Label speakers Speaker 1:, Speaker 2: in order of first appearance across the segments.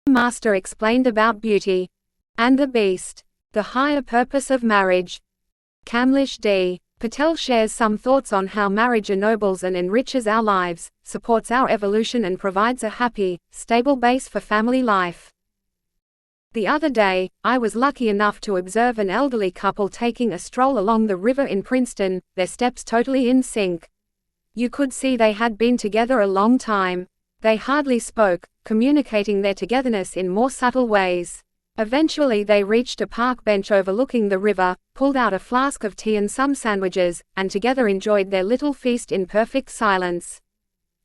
Speaker 1: Master explained about Beauty and the Beast, the higher purpose of marriage. Kamlesh D. Patel shares some thoughts on how marriage ennobles and enriches our lives, supports our evolution and provides a happy, stable base for family life. The other day, I was lucky enough to observe an elderly couple taking a stroll along the river in Princeton, their steps totally in sync. You could see they had been together a long time. They hardly spoke, communicating their togetherness in more subtle ways. Eventually they reached a park bench overlooking the river, pulled out a flask of tea and some sandwiches, and together enjoyed their little feast in perfect silence.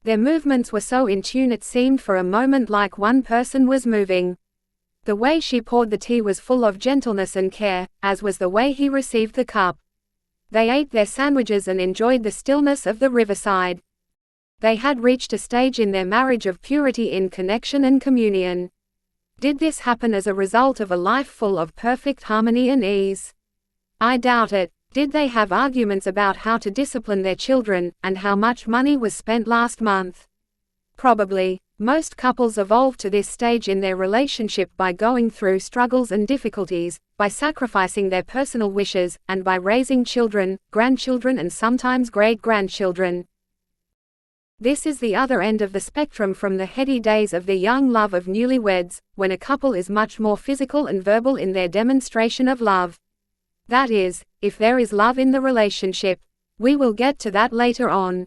Speaker 1: Their movements were so in tune it seemed for a moment like one person was moving. The way she poured the tea was full of gentleness and care, as was the way he received the cup. They ate their sandwiches and enjoyed the stillness of the riverside. They had reached a stage in their marriage of purity in connection and communion. Did this happen as a result of a life full of perfect harmony and ease? I doubt it. Did they have arguments about how to discipline their children, and how much money was spent last month? Probably. Most couples evolve to this stage in their relationship by going through struggles and difficulties, by sacrificing their personal wishes, and by raising children, grandchildren and sometimes great-grandchildren. This is the other end of the spectrum from the heady days of the young love of newlyweds, when a couple is much more physical and verbal in their demonstration of love. That is, if there is love in the relationship. We will get to that later on.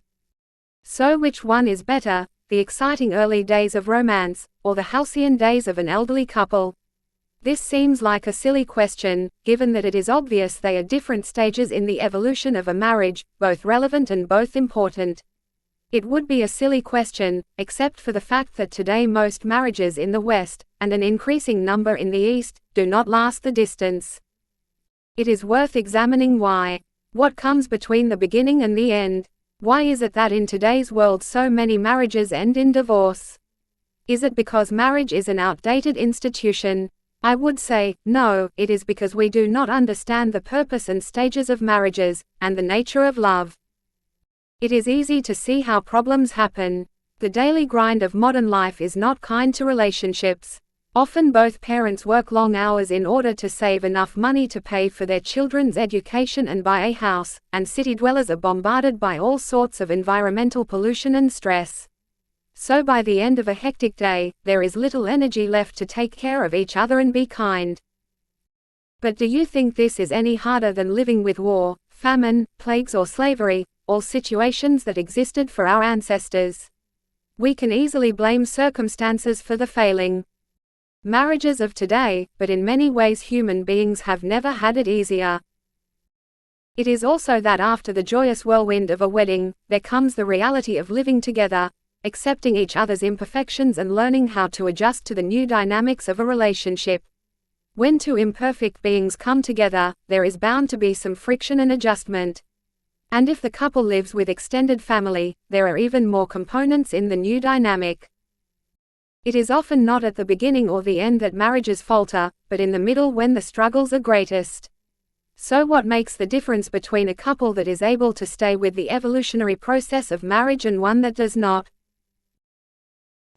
Speaker 1: So which one is better, the exciting early days of romance, or the halcyon days of an elderly couple? This seems like a silly question, given that it is obvious they are different stages in the evolution of a marriage, both relevant and both important. It would be a silly question, except for the fact that today most marriages in the West, and an increasing number in the East, do not last the distance. It is worth examining why. What comes between the beginning and the end? Why is it that in today's world so many marriages end in divorce? Is it because marriage is an outdated institution? I would say, no, it is because we do not understand the purpose and stages of marriages, and the nature of love. It is easy to see how problems happen. The daily grind of modern life is not kind to relationships. Often both parents work long hours in order to save enough money to pay for their children's education and buy a house, and city dwellers are bombarded by all sorts of environmental pollution and stress. So by the end of a hectic day, there is little energy left to take care of each other and be kind. But do you think this is any harder than living with war, famine, plagues or slavery, all situations that existed for our ancestors? We can easily blame circumstances for the failing marriages of today, but in many ways human beings have never had it easier. It is also that after the joyous whirlwind of a wedding, there comes the reality of living together, accepting each other's imperfections and learning how to adjust to the new dynamics of a relationship. When two imperfect beings come together, there is bound to be some friction and adjustment. And if the couple lives with extended family, there are even more components in the new dynamic. It is often not at the beginning or the end that marriages falter, but in the middle when the struggles are greatest. So what makes the difference between a couple that is able to stay with the evolutionary process of marriage and one that does not?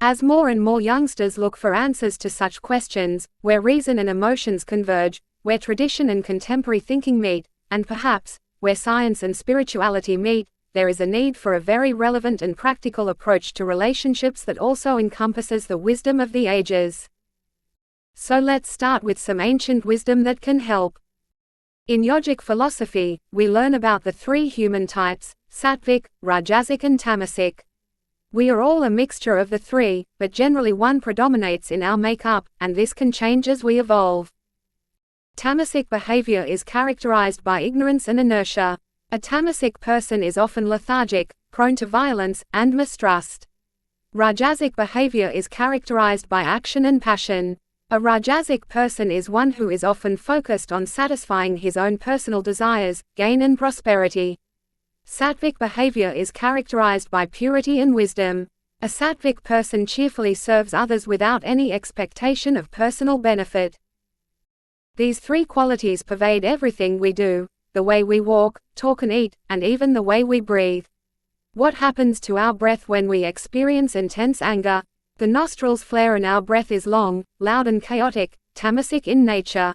Speaker 1: As more and more youngsters look for answers to such questions, where reason and emotions converge, where tradition and contemporary thinking meet, and perhaps, where science and spirituality meet, there is a need for a very relevant and practical approach to relationships that also encompasses the wisdom of the ages. So let's start with some ancient wisdom that can help. In yogic philosophy, we learn about the three human types, sattvic, rajasic and tamasic. We are all a mixture of the three, but generally one predominates in our makeup, and this can change as we evolve. Tamasic behavior is characterized by ignorance and inertia. A tamasic person is often lethargic, prone to violence, and mistrust. Rajasic behavior is characterized by action and passion. A rajasic person is one who is often focused on satisfying his own personal desires, gain and prosperity. Sattvic behavior is characterized by purity and wisdom. A sattvic person cheerfully serves others without any expectation of personal benefit. These three qualities pervade everything we do, the way we walk, talk and eat, and even the way we breathe. What happens to our breath when we experience intense anger? The nostrils flare and our breath is long, loud and chaotic, tamasic in nature.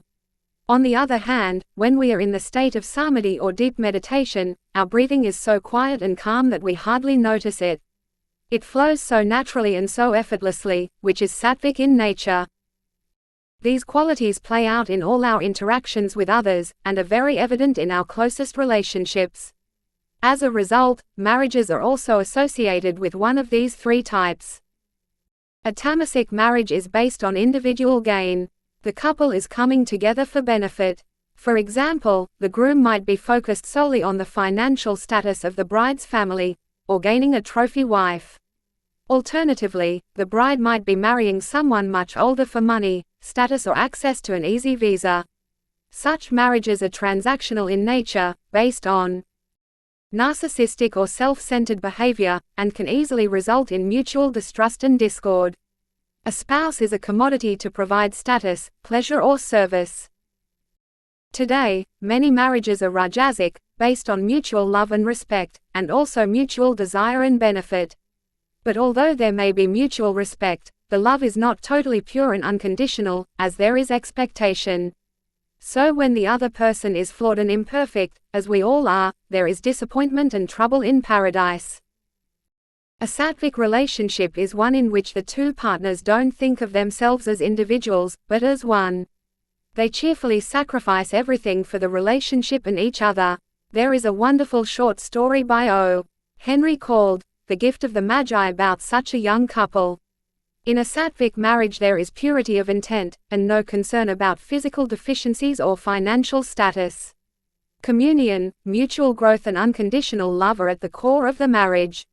Speaker 1: On the other hand, when we are in the state of samadhi or deep meditation, our breathing is so quiet and calm that we hardly notice it. It flows so naturally and so effortlessly, which is sattvic in nature. These qualities play out in all our interactions with others, and are very evident in our closest relationships. As a result, marriages are also associated with one of these three types. A tamasic marriage is based on individual gain. The couple is coming together for benefit. For example, the groom might be focused solely on the financial status of the bride's family, or gaining a trophy wife. Alternatively, the bride might be marrying someone much older for money, status or access to an easy visa. Such marriages are transactional in nature, based on narcissistic or self-centered behavior, and can easily result in mutual distrust and discord. A spouse is a commodity to provide status, pleasure or service. Today, many marriages are rajasic, based on mutual love and respect, and also mutual desire and benefit. But although there may be mutual respect, the love is not totally pure and unconditional, as there is expectation. So when the other person is flawed and imperfect, as we all are, there is disappointment and trouble in paradise. A sattvic relationship is one in which the two partners don't think of themselves as individuals, but as one. They cheerfully sacrifice everything for the relationship and each other. There is a wonderful short story by O. Henry called The Gift of the Magi about such a young couple. In a sattvic marriage there is purity of intent, and no concern about physical deficiencies or financial status. Communion, mutual growth and unconditional love are at the core of the marriage.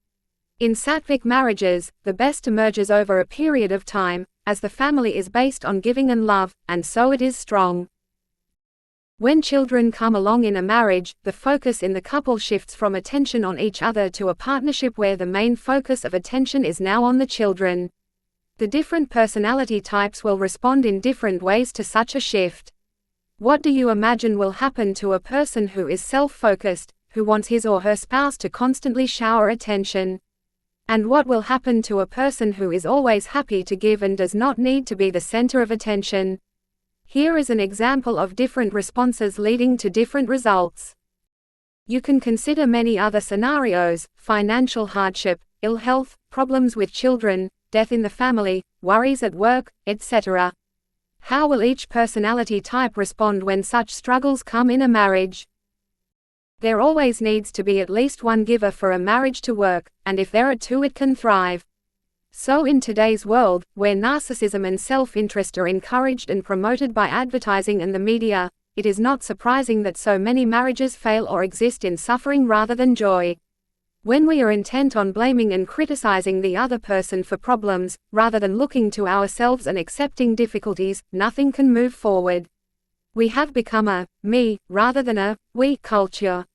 Speaker 1: In sattvic marriages, the best emerges over a period of time, as the family is based on giving and love, and so it is strong. When children come along in a marriage, the focus in the couple shifts from attention on each other to a partnership where the main focus of attention is now on the children. The different personality types will respond in different ways to such a shift. What do you imagine will happen to a person who is self-focused, who wants his or her spouse to constantly shower attention? And what will happen to a person who is always happy to give and does not need to be the center of attention? Here is an example of different responses leading to different results. You can consider many other scenarios: financial hardship, ill health, problems with children, death in the family, worries at work, etc. How will each personality type respond when such struggles come in a marriage? There always needs to be at least one giver for a marriage to work, and if there are two it can thrive. So in today's world, where narcissism and self-interest are encouraged and promoted by advertising and the media, it is not surprising that so many marriages fail or exist in suffering rather than joy. When we are intent on blaming and criticizing the other person for problems, rather than looking to ourselves and accepting difficulties, nothing can move forward. We have become a me rather than a we culture.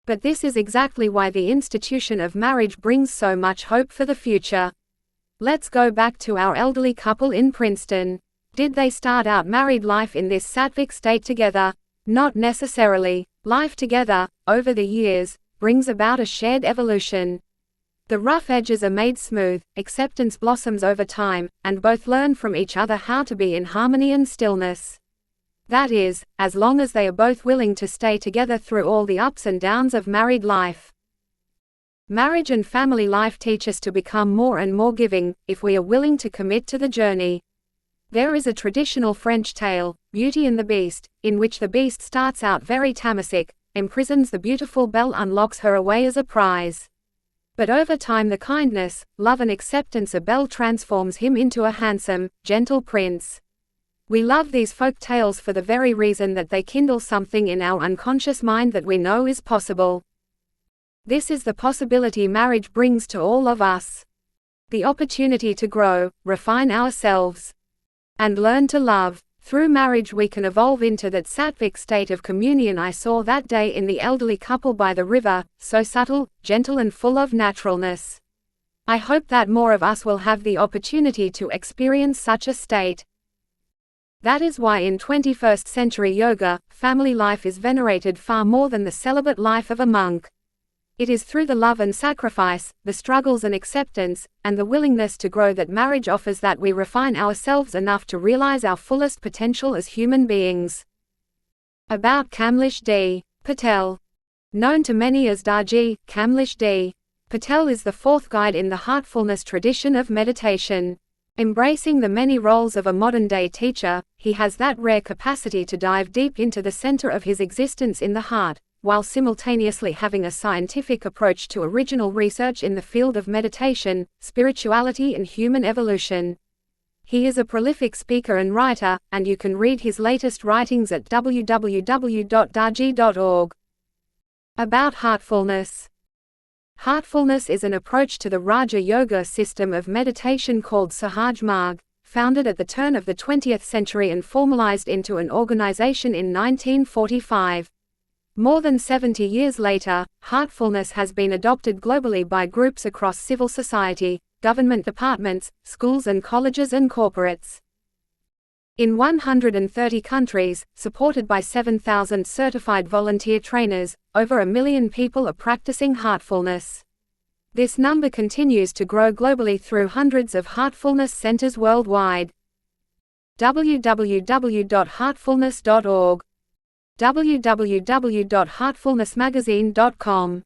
Speaker 1: But this is exactly why the institution of marriage brings so much hope for the future. Let's go back to our elderly couple in Princeton. Did they start out married life in this sattvic state together? Not necessarily. Life together, over the years, brings about a shared evolution. The rough edges are made smooth, acceptance blossoms over time, and both learn from each other how to be in harmony and stillness. That is, as long as they are both willing to stay together through all the ups and downs of married life. Marriage and family life teach us to become more and more giving, if we are willing to commit to the journey. There is a traditional French tale, Beauty and the Beast, in which the beast starts out very tamasic, imprisons the beautiful belle, unlocks her away as a prize. But over time the kindness, love and acceptance of belle transforms him into a handsome, gentle prince. We love these folk tales for the very reason that they kindle something in our unconscious mind that we know is possible. This is the possibility marriage brings to all of us. The opportunity to grow, refine ourselves, and learn to love. Through marriage we can evolve into that sattvic state of communion I saw that day in the elderly couple by the river, so subtle, gentle and full of naturalness. I hope that more of us will have the opportunity to experience such a state. That is why in 21st century yoga, family life is venerated far more than the celibate life of a monk. It is through the love and sacrifice, the struggles and acceptance, and the willingness to grow that marriage offers that we refine ourselves enough to realize our fullest potential as human beings. About Kamlesh D. Patel. Known to many as Daaji, Kamlesh D. Patel is the fourth guide in the heartfulness tradition of meditation. Embracing the many roles of a modern-day teacher, he has that rare capacity to dive deep into the center of his existence in the heart, while simultaneously having a scientific approach to original research in the field of meditation, spirituality and human evolution. He is a prolific speaker and writer, and you can read his latest writings at www.daaji.org. About heartfulness. Heartfulness is an approach to the Raja Yoga system of meditation called Sahaj Marg, founded at the turn of the 20th century and formalized into an organization in 1945. More than 70 years later, heartfulness has been adopted globally by groups across civil society, government departments, schools and colleges and corporates. In 130 countries, supported by 7,000 certified volunteer trainers, over 1 million people are practicing heartfulness. This number continues to grow globally through hundreds of heartfulness centers worldwide. www.heartfulness.org. www.heartfulnessmagazine.com